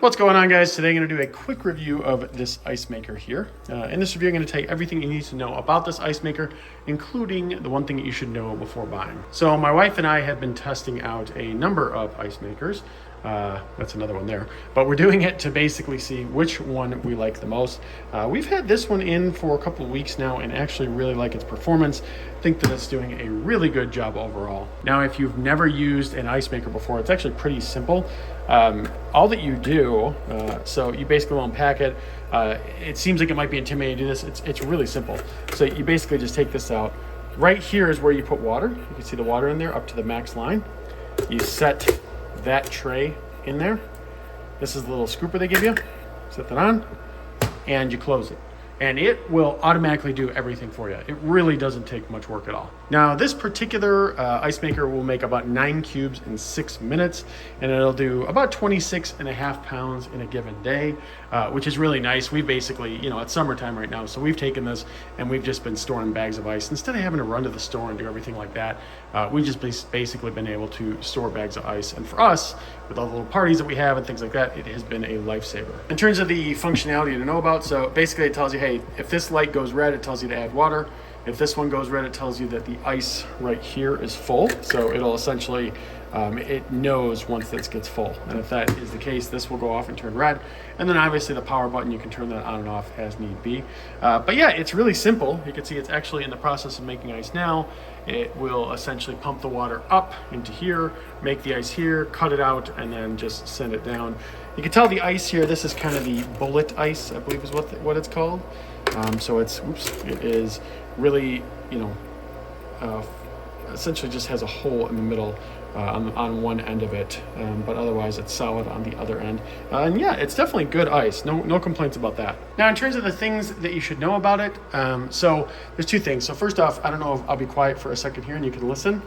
What's going on, guys? Today I'm going to do a quick review of this ice maker here. In this review, I'm going to tell you everything you need to know about this ice maker, including the one thing that you should know before buying. So my wife and I have been testing out a number of ice makers. That's another one there. But we're doing it to basically see which one we like the most. We've had this one in for a couple of weeks now and actually really like its performance. I think that it's doing a really good job overall. Now, if you've never used an ice maker before, it's actually pretty simple. All that you do, so you basically will unpack it. It seems like it might be intimidating to do this. It's really simple. So you basically just take this out. Right here is where you put water. You can see the water in there up to the max line. You set that tray in there. This is the little scooper they give you. Set that on and you close it. And it will automatically do everything for you. It really doesn't take much work at all. Now, this particular ice maker will make about 9 cubes in 6 minutes, and it'll do about 26.5 pounds in a given day, which is really nice. We basically, it's summertime right now, so we've taken this and we've just been storing bags of ice. Instead of having to run to the store and do everything like that, we've just basically been able to store bags of ice. And for us, with all the little parties that we have and things like that, it has been a lifesaver. In terms of the functionality to know about, so basically it tells you, hey, if this light goes red, it tells you to add water. If this one goes red, it tells you that the ice right here is full. So it'll essentially, it knows once this gets full. And if that is the case, this will go off and turn red. And then obviously the power button, you can turn that on and off as need be. But yeah, it's really simple. You can see it's actually in the process of making ice now. It will essentially pump the water up into here, make the ice here, cut it out, and then just send it down. You can tell the ice here, this is kind of the bullet ice, I believe is what it's called. So it is really, essentially just has a hole in the middle on one end of it, but otherwise it's solid on the other end. And yeah, it's definitely good ice. No complaints about that. Now, in terms of the things that you should know about it, so there's 2 things. So first off, I don't know if I'll be quiet for a second here and you can listen.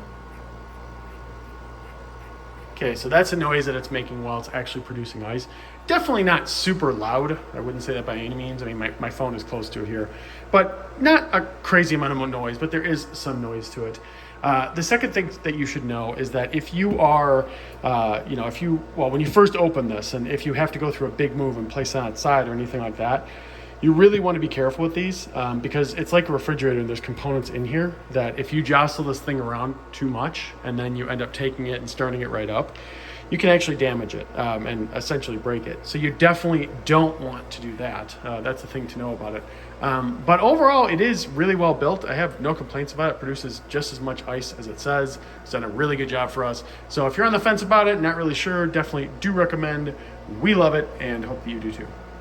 Okay, so that's a noise that it's making while it's actually producing ice. Definitely not super loud. I wouldn't say that by any means. I mean, my phone is close to it here, but not a crazy amount of noise, but there is some noise to it. The second thing that you should know is that if you are, when you first open this and if you have to go through a big move and place it outside or anything like that, you really want to be careful with these because it's like a refrigerator and there's components in here that if you jostle this thing around too much and then you end up taking it and starting it right up, you can actually damage it and essentially break it. So you definitely don't want to do that. That's the thing to know about it. But overall, it is really well built. I have no complaints about it. It produces just as much ice as it says. It's done a really good job for us. So if you're on the fence about it, not really sure, definitely do recommend. We love it and hope that you do too.